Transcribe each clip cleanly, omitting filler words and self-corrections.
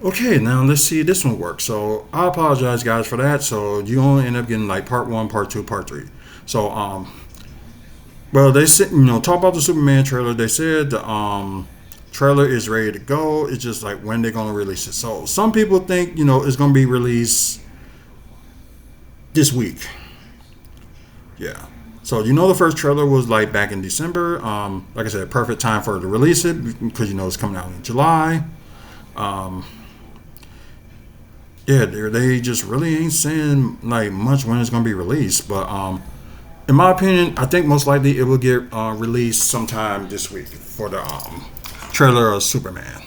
Okay, now let's see if this one works. So I apologize, guys, for that. So you only end up getting like part one, part two, part three. So well, they said, talk about the Superman trailer. They said the trailer is ready to go. It's just like when they're gonna release it. So some people think it's gonna be released this week. Yeah. So the first trailer was like back in December. Like I said, perfect time for it to release it because it's coming out in July. Um, yeah, they just really ain't saying like much when it's gonna be released. But in my opinion, I think most likely it will get released sometime this week for the trailer of Superman.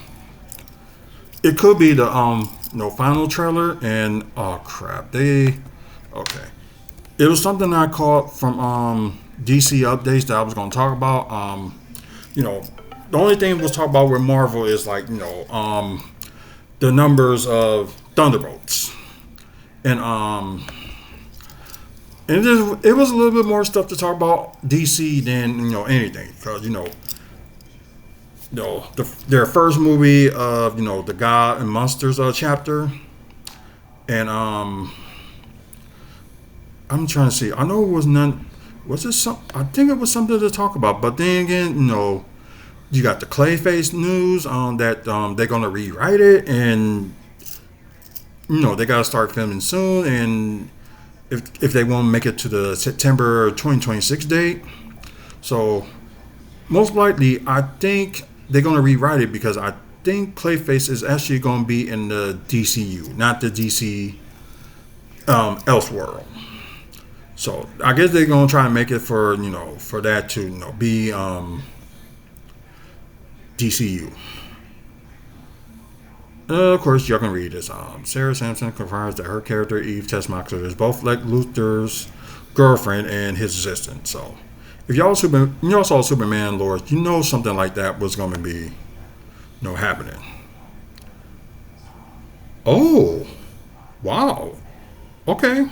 It could be the final trailer, and oh crap, they okay. It was something I caught from DC updates that I was going to talk about. You know, the only thing was talk about with Marvel is like the numbers of Thunderbolts, and it was a little bit more stuff to talk about DC than anything because their first movie of the God and Monsters chapter, and I'm trying to see. I know it was none. Was it some? I think it was something to talk about. But then again, you got the Clayface news on that they're gonna rewrite it, and they gotta start filming soon. And if they want to make it to the September 2026 date, so most likely I think they're gonna rewrite it because I think Clayface is actually gonna be in the DCU, not the DC Elseworld. So I guess they're gonna try and make it for for that to be DCU. Of course, y'all can read this. Sarah Sampson confirms that her character Eve Tessmacher is both Lex Luthor's girlfriend and his assistant. So if y'all saw Superman Lord, something like that was gonna be happening. Oh, wow. Okay,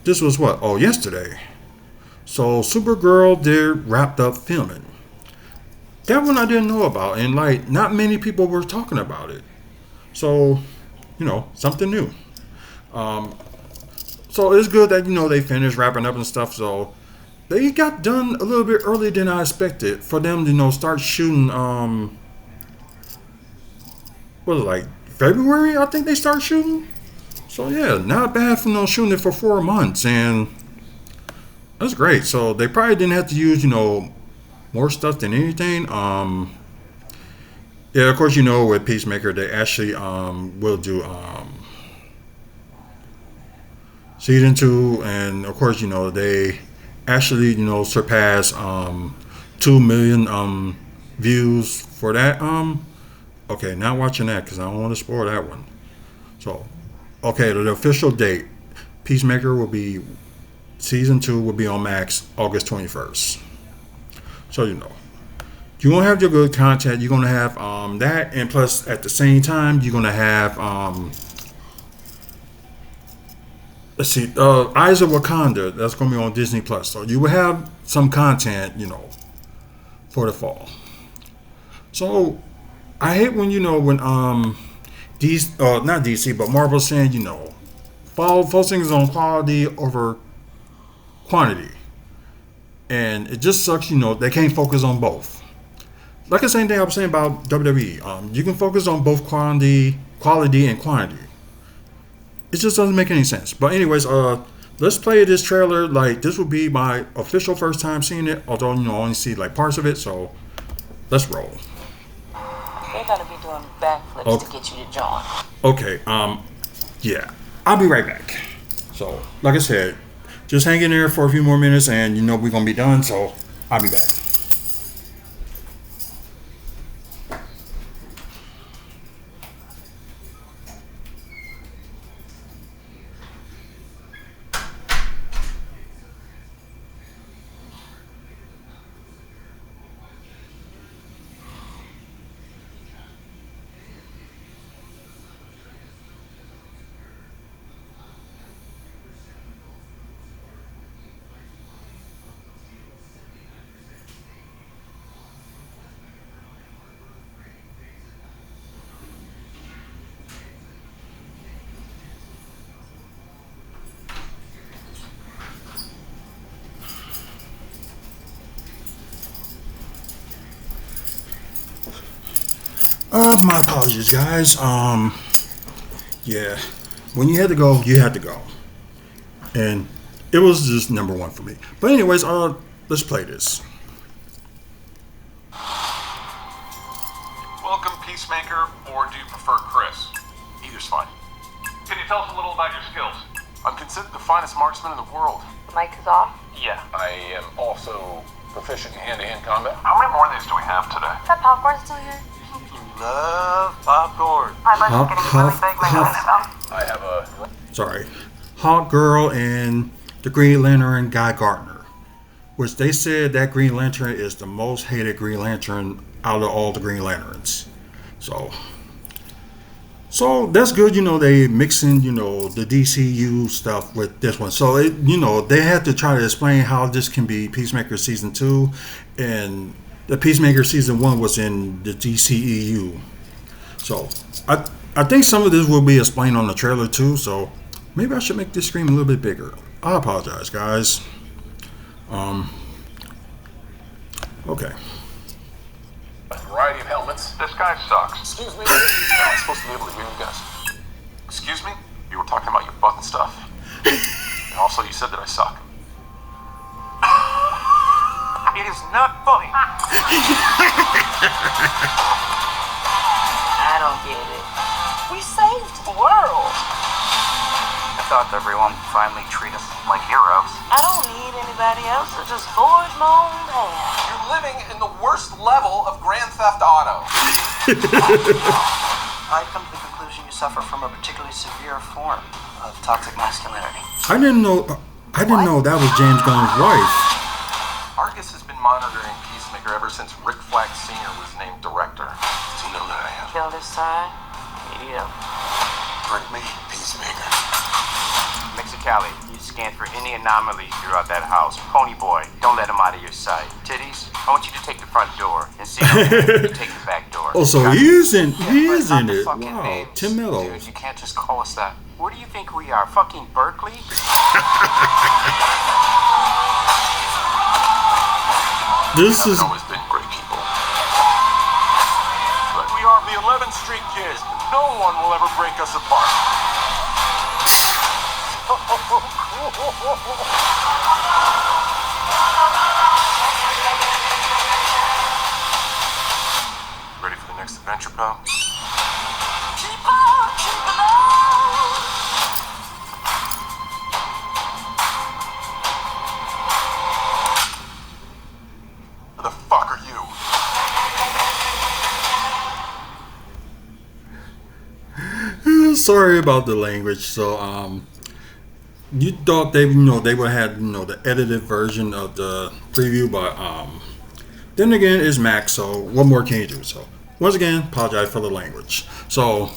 this was what? Oh, yesterday. So Supergirl did wrapped up filming. That one I didn't know about, and like not many people were talking about it. So, something new. Um, so it's good that they finished wrapping up and stuff. So they got done a little bit earlier than I expected for them to start shooting. What was it, like February? I think they start shooting. So yeah, not bad for shooting it for 4 months, and that's great. So they probably didn't have to use more stuff than anything. Yeah, of course, with Peacemaker, they actually will do season two, and of course, they actually surpass 2 million views for that. Okay, not watching that because I don't want to spoil that one. So, okay, the official date, Peacemaker will be season two will be on Max August 21st. So you're gonna have your good content. You're gonna have that, and plus at the same time you're gonna have let's see, Eyes of Wakanda. That's gonna be on Disney Plus. So you will have some content, for the fall. So I hate when when DC, not DC, but Marvel saying fall focusing on quality over quantity, and it just sucks. They can't focus on both. Like the same thing I was saying about WWE. You can focus on both quality and quantity. It just doesn't make any sense. But anyways, let's play this trailer. Like this will be my official first time seeing it, although I only see like parts of it. So let's roll. They're gonna be doing backflips Okay. to get you to join. Okay. Yeah, I'll be right back. So like I said, just hang in there for a few more minutes, and we're gonna be done. So I'll be back. My apologies, guys. Yeah, when you had to go, you had to go, and it was just number one for me. But anyways, let's play this. Welcome, Peacemaker, or do you prefer Chris? Either's fine. Can you tell us a little about your skills? I'm considered the finest marksman in the world. Mic is off. Yeah. I am also proficient in hand-to-hand combat. How many more of these do we have today? Is that popcorn still here? Love popcorn. My budget's getting really big. My I have a... Sorry, Hawk Girl and the Green Lantern Guy Gardner, which they said that Green Lantern is the most hated Green Lantern out of all the Green Lanterns. So that's good. They mixing the DCU stuff with this one. So they had to try to explain how this can be Peacemaker season 2, and the Peacemaker season 1 was in the DCEU. So I think some of this will be explained on the trailer too. So maybe I should make this screen a little bit bigger. I apologize, guys. Okay. A variety of helmets. This guy sucks. Excuse me? I'm supposed to be able to hear you guys. Excuse me? You were talking about your butt and stuff. And also, you said that I suck. It is not funny. I don't get it. We saved the world. I thought everyone would finally treat us like heroes. I don't need anybody else to just forge my own path. You're living in the worst level of Grand Theft Auto. I've come to the conclusion you suffer from a particularly severe form of toxic masculinity. I didn't know that was James Gunn's wife. Argus has been monitoring Peacemaker ever since Rick Flag Sr. was named director. Does he know that I am? Kill this time. Yeah. Bring me Peacemaker. Mexicali, you scan for any anomalies throughout that house. Pony boy, don't let him out of your sight. Titties, I want you to take the front door and see you take the back door. Oh, so Got he is in not the it. fucking Wow, names. Tim Meadows. Dude, you can't just call us that. What do you think we are, fucking Berkeley? This is I've always been great people. But we are the 11th Street Kids. No one will ever break us apart. Ready for the next adventure, pal? Keep on keeping on. Who the fuck are you? sorry about the language. So you thought they they would have the edited version of the preview, but then again it's Mac, so what more can you do? So once again, apologize for the language. So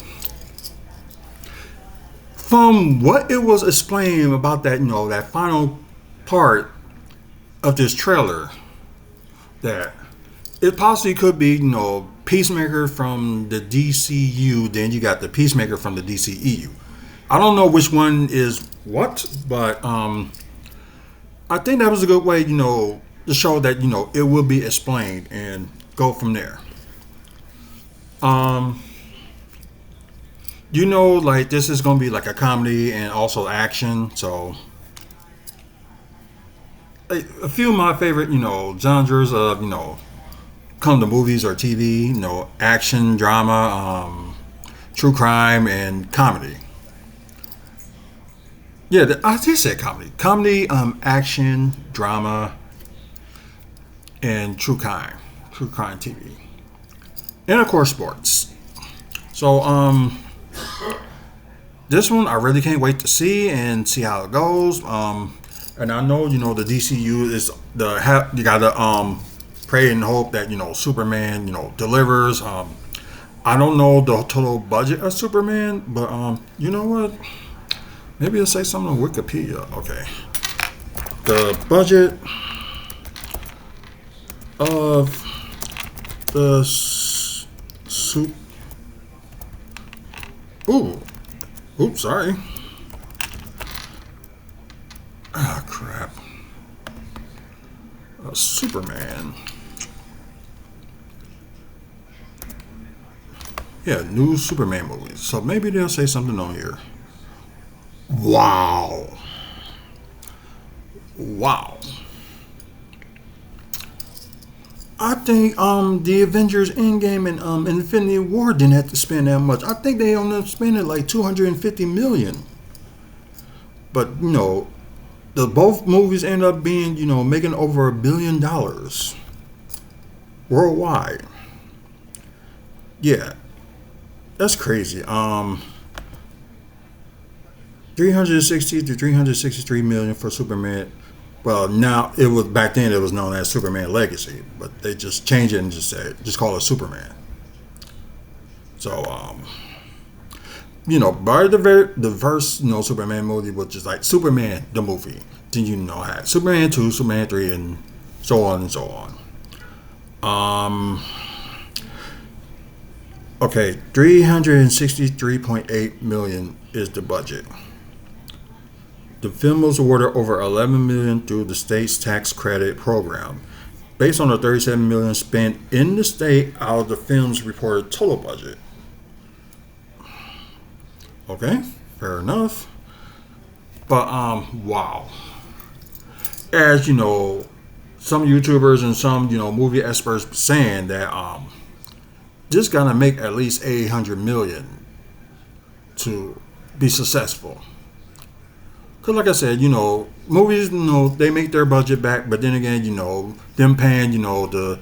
from what it was explained about that that final part of this trailer, that it possibly could be Peacemaker from the DCU, then you got the Peacemaker from the DCEU. I don't know which one is what, but I think that was a good way, to show that it will be explained and go from there. Like this is gonna be like a comedy and also action. So a few of my favorite, genres of come to movies or TV, action, drama, true crime, and comedy. Yeah, I did say comedy, action, drama, and true crime TV, and of course sports. So this one I really can't wait to see how it goes. And I know the DCU is you gotta pray and hope that Superman delivers. I don't know the total budget of Superman, but you know what? Maybe it'll say something on Wikipedia. Okay, the budget of the oops, sorry. Ah, crap. Superman. Yeah, new Superman movies. So maybe they'll say something on here. Wow. Wow. I think the Avengers Endgame and Infinity War didn't have to spend that much. I think they only spent like 250 million. But the both movies end up being making over $1 billion worldwide. Yeah, that's crazy. 360 to 363 million for Superman. Well, now it was back then it was known as Superman Legacy, but they just changed it and just call it Superman. So by the first Superman movie was just like Superman the movie. Then had Superman 2, Superman 3, and so on and so on. Okay, 363.8 million is the budget. The film was awarded over 11 million through the state's tax credit program, based on the 37 million spent in the state out of the film's reported total budget. Okay, fair enough. But wow. As some YouTubers and some movie experts saying that this gonna make at least 800 million to be successful. Cause like I said, movies, they make their budget back, but then again, them paying, to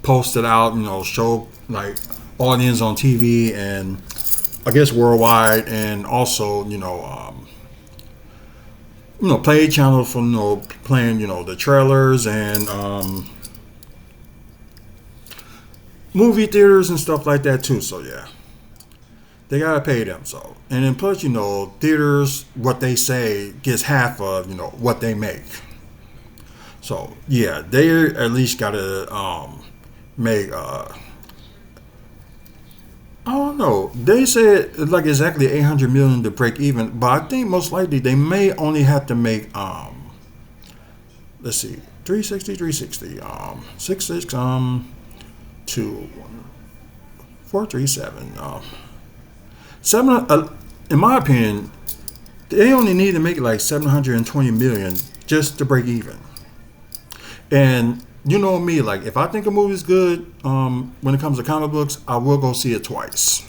post it out, show like audience on TV and I guess worldwide, and also, play channel for playing, the trailers and movie theaters and stuff like that too. So yeah. They gotta pay them, so and then plus theaters what they say gets half of what they make. So yeah, they at least gotta make I don't know. They said like exactly 800 million to break even, but I think most likely they may only have to make let's see 360 66 2 437 in my opinion, they only need to make like 720 million just to break even. And me, like if I think a movie's good, when it comes to comic books, I will go see it twice,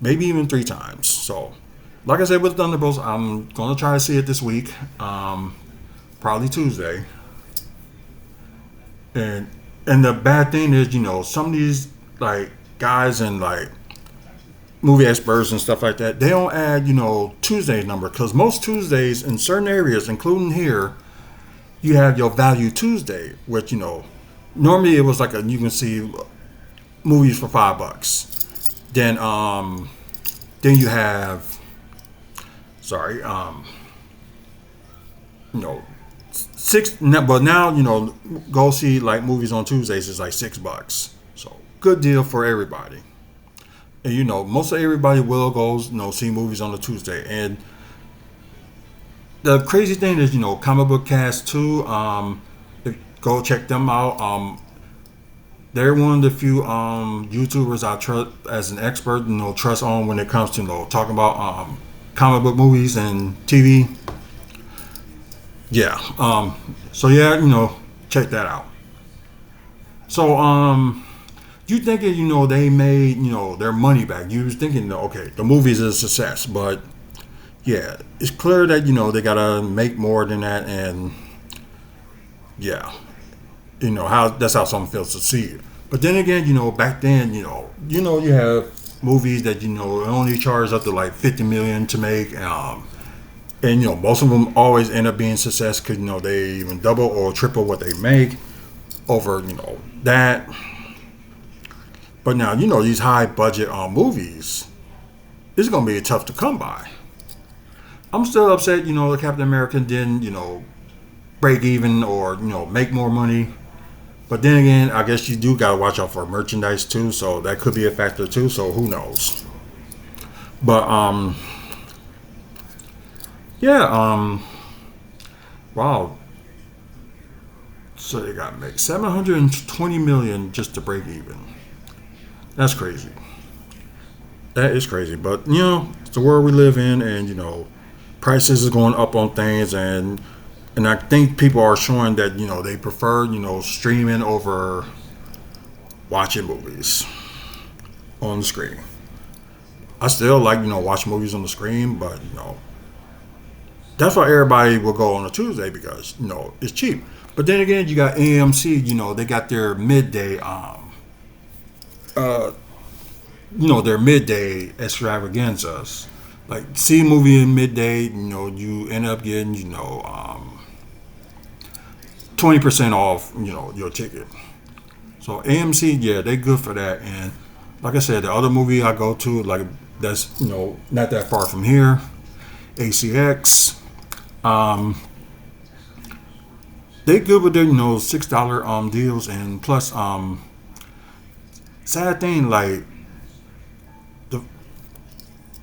maybe even 3 times. So, like I said with Thunderbolts, I'm gonna try to see it this week, probably Tuesday. And the bad thing is, some of these like guys and like movie experts and stuff like that, they don't add Tuesday's number, because most Tuesdays in certain areas, including here, you have your Value Tuesday, which normally it was like you can see movies for $5. Then you have six. But now go see like movies on Tuesdays is like $6. So good deal for everybody. And most of everybody will go see movies on a Tuesday. And the crazy thing is Comic Book Cast 2, go check them out. They're one of the few YouTubers I trust as an expert, trust on when it comes to talking about comic book movies and TV. Yeah. So yeah, check that out. So you thinking they made their money back. You was thinking okay, the movie's a success, but yeah, it's clear that they gotta make more than that, and yeah, how that's how someone feels to see it. But then again, back then, you have movies that only charge up to like 50 million to make, and most of them always end up being success because they even double or triple what they make over that. But now these high budget movies, it's gonna be tough to come by. I'm still upset, the Captain America didn't, break even or, make more money. But then again, I guess you do gotta watch out for merchandise too, so that could be a factor too, so who knows. But wow. So they gotta make 720 million just to break even. That's crazy. That is crazy, but it's the world we live in, and prices is going up on things, and I think people are showing that they prefer streaming over watching movies on the screen. I still like watch movies on the screen, but that's why everybody will go on a Tuesday because it's cheap. But then again, you got AMC. They got their midday their midday extravaganzas. Like see a movie in midday, you end up getting 20% off your ticket. So AMC, yeah, they good for that. And like I said, the other movie I go to, like that's not that far from here, ACX. They good with their $6 deals, and plus sad thing, like the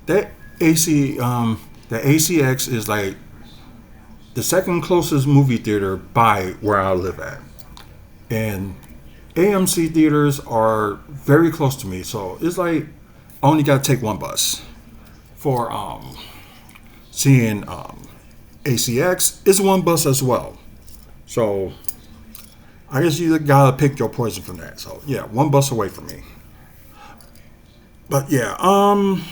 that AC the ACX is like the second closest movie theater by where I live at, and AMC theaters are very close to me, so it's like I only got to take one bus for seeing ACX. It's one bus as well, so I guess you gotta pick your poison from that. So yeah, one bus away from me. But yeah, I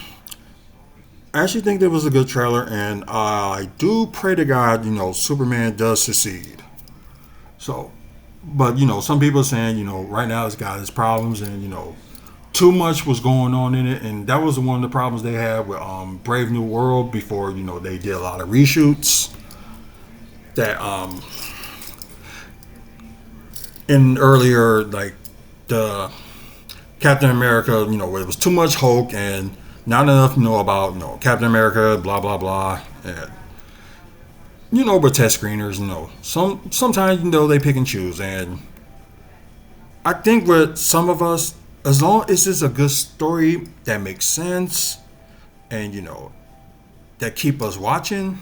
actually think that was a good trailer, and I do pray to God, Superman does succeed. So, but some people are saying, right now it's got its problems, and too much was going on in it, and that was one of the problems they had with Brave New World before, they did a lot of reshoots. That in earlier like the Captain America, where it was too much Hulk and not enough about Captain America, blah blah blah, and with test screeners, sometimes they pick and choose, and I think with some of us, as long as it's a good story that makes sense, and that keep us watching,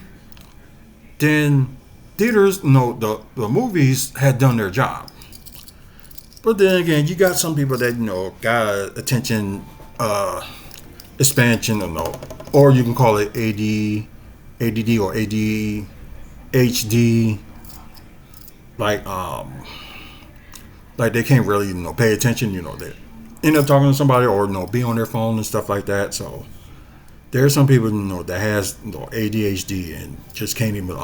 then theaters, the movies had done their job. But then again, you got some people that got attention expansion, or you can call it ADD or ADHD, like they can't really pay attention. They end up talking to somebody or be on their phone and stuff like that. So there's some people that has ADHD and just can't even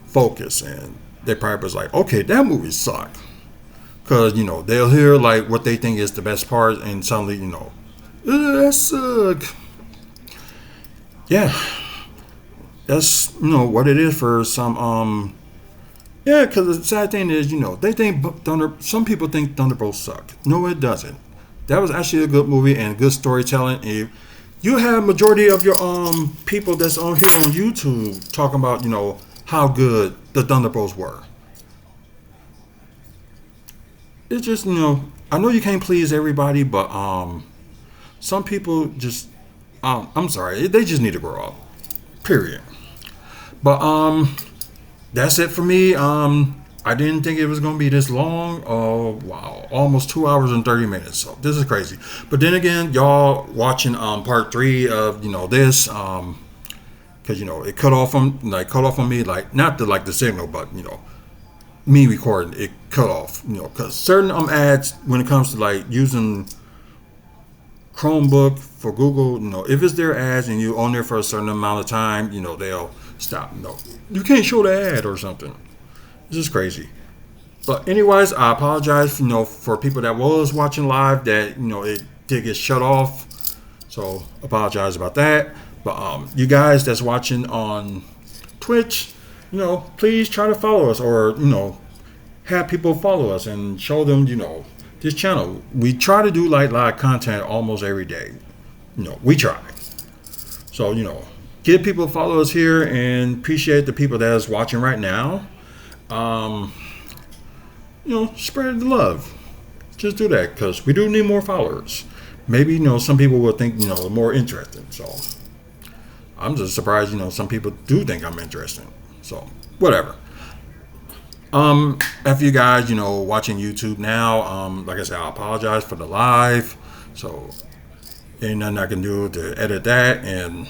focus, and they probably was like, okay, that movie sucked. Because, they'll hear, like, what they think is the best part, and suddenly, that suck. Yeah. That's, what it is for some, yeah, because the sad thing is, they think some people think Thunderbolts sucked. No, it doesn't. That was actually a good movie and good storytelling. And you have majority of your people that's on here on YouTube talking about, how good the Thunderbolts were. It's just, I know you can't please everybody, but some people just, I'm sorry, they just need to grow up. Period. But that's it for me. I didn't think it was going to be this long. Oh, wow. Almost 2 hours and 30 minutes. So this is crazy. But then again, y'all watching part 3 of, this, because, it cut off on me, like, not the signal, but, me recording, it cut off, because certain ads, when it comes to like using Chromebook for Google, if it's their ads and you're on there for a certain amount of time, they'll stop. You can't show the ad or something. It's just crazy. But anyways, I apologize, for people that was watching live that, it did get shut off. So apologize about that. But you guys that's watching on Twitch, please try to follow us, or, have people follow us and show them, this channel. We try to do like live content almost every day. We try. So, get people to follow us here, and appreciate the people that is watching right now. Spread the love. Just do that, because we do need more followers. Maybe, some people will think, more interesting. So I'm just surprised, some people do think I'm interesting. So, whatever. After you guys, watching YouTube now, like I said, I apologize for the live. So, Ain't nothing I can do to edit that, and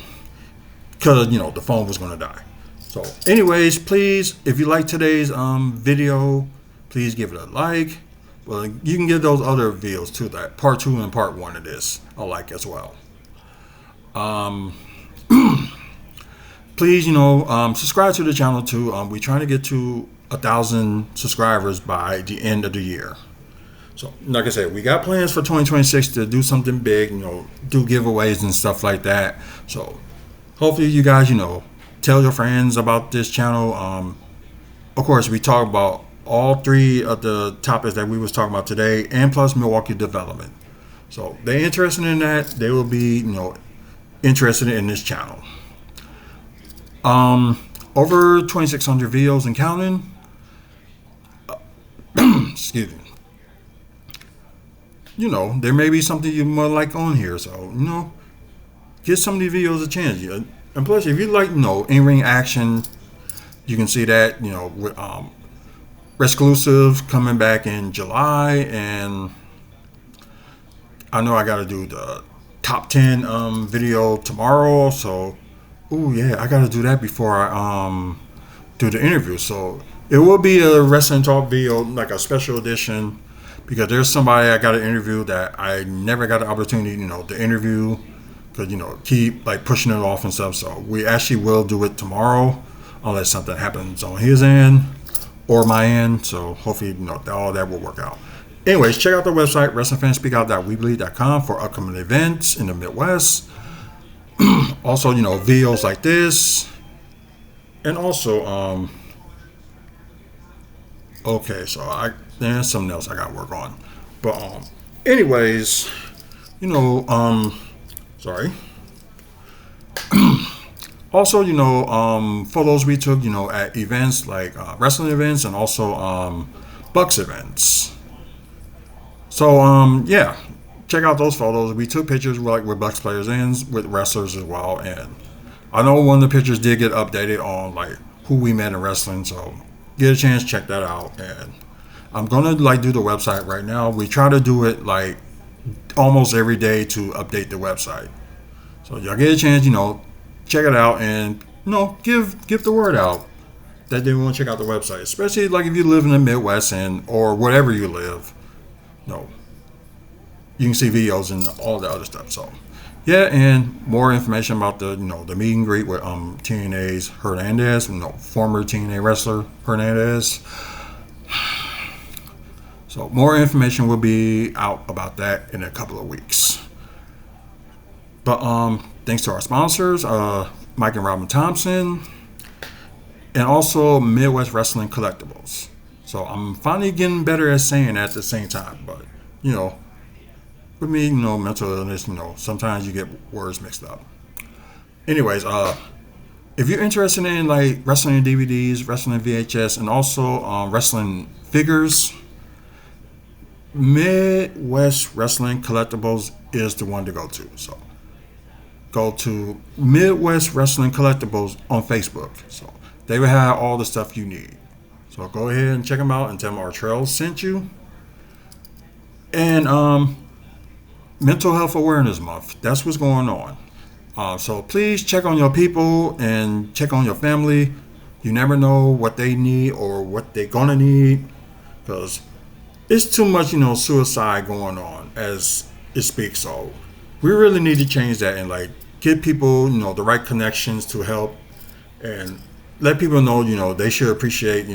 because the phone was gonna die. So, anyways, please, if you like today's video, please give it a like. Well, you can get those other videos too, that part 2 and part 1 of this I like as well. Please, subscribe to the channel too. We're trying to get to 1,000 subscribers by the end of the year. So, like I said, we got plans for 2026 to do something big, do giveaways and stuff like that. So, hopefully you guys, tell your friends about this channel. Of course, we talk about all 3 of the topics that we was talking about today, and plus Milwaukee development. So, they're interested in that. They will be, interested in this channel. Over 2,600 videos and counting. Excuse me. There may be something you might like on here, so give some of these videos a chance. And plus, if you like in-ring action, you can see that with exclusive coming back in July, and I know I got to do the top 10 video tomorrow. So, I got to do that before I do the interview. So it will be a wrestling talk video, like a special edition. Because there's somebody I got to interview that I never got the opportunity, to interview, because keep like pushing it off and stuff. So we actually will do it tomorrow, unless something happens on his end or my end. So hopefully, all that will work out. Anyways, check out the website wrestlingfanspeakout.weebly.com for upcoming events in the Midwest. Also, videos like this, and also okay, so there's something else I got to work on. But anyways, sorry. Also, photos we took, at events like wrestling events and also Bucks events. So yeah, check out those photos. We took pictures with Bucks players and with wrestlers as well. And I know one of the pictures did get updated on who we met in wrestling. So get a chance, check that out. And I'm gonna do the website right now. We try to do it almost every day to update the website. So y'all get a chance, check it out, and give the word out that they want to check out the website. Especially if you live in the Midwest or wherever you live, you can see videos and all the other stuff. So yeah, and more information about the the meet and greet with TNA's Hernandez, former TNA wrestler Hernandez. So more information will be out about that in a couple of weeks. But thanks to our sponsors, Mike and Robin Thompson, and also Midwest Wrestling Collectibles. So I'm finally getting better at saying that at the same time. But with me, mental illness, sometimes you get words mixed up. Anyways, if you're interested in wrestling DVDs, wrestling VHS, and also wrestling figures, Midwest Wrestling Collectibles is the one to go to. So go to Midwest Wrestling Collectibles on Facebook. So they will have all the stuff you need. So go ahead and check them out and tell them our Trails sent you. And Mental Health Awareness Month. That's what's going on. So please check on your people and check on your family. You never know what they need or what they're gonna need, because it's too much, suicide going on as it speaks. So we really need to change that and get people, the right connections to help, and let people know, they should appreciate,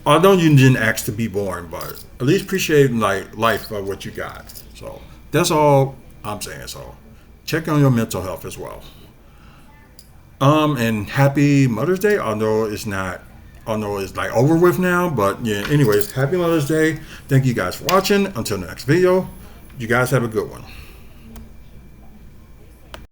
although you didn't ask to be born, but at least appreciate life for what you got. So that's all I'm saying. So check on your mental health as well. And happy Mother's Day. I know it's over with now, but yeah, anyways, happy Mother's Day. Thank you guys for watching. Until the next video, you guys have a good one.